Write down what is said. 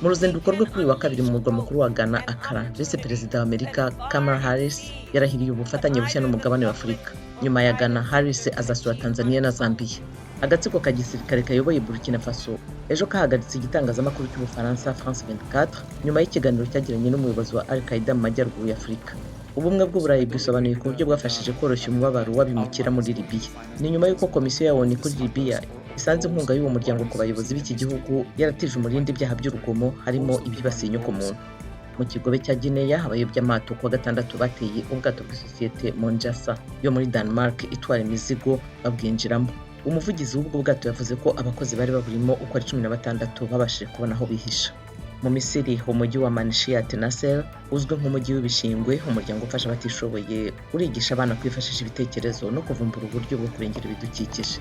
Mu ruzinduko rwe kuri uyu wa kabiri mu murwa mukuru wa Ghana Accra, Visi Perezida wa Amerika Kamala Harris yarahiriye ubufatanye bushya n'umugabane wa Afurika. Nyuma ya Ghana, Harris azasura Tanzania na Zambia. Agatsiko ka gisirikare kayoboye Burkina Faso ejo kahagaritse igitangazamakuru cy'Ubufaransa France 24 nyuma y'ikiganiro cyagiranye n'umuyobozi wa Al-Qaeda mu majyaruguru ya Afurika. Ubumwe bw'Uburayi bwisobanuye ku buryo bwafashije koroshya umubabaro w'abimukira muri Libya. Ni nyuma y'uko komisiyo ya ONU kuri Libya isanze inkunga y'uwo muryango ku bayobozi b'iki gihugu yaratije umurindi ibyaha by'urugomo harimo ibyibasiye inyokomuntu. Mu kigobe cya Guinea, abayobya amato kuwa gatandatu bateye ubwato bw'isosiyete Monjasa yo muri Denmark itwara imizigo babwinjiramo. Umuvugizi w'ubwo bwato yavuze ko abakozi bari baburimo uko ari 16 babashije kubona aho bihisha. Mu Misiri, umujyi wa Manishiat Nasser uzwi nk'umujyi w'ibishingwe, umuryango ufasha abatishoboye urigisha abana kwifashisha ibitekerezo no kuvumbura uburyo bwo kurengera ibidukikije.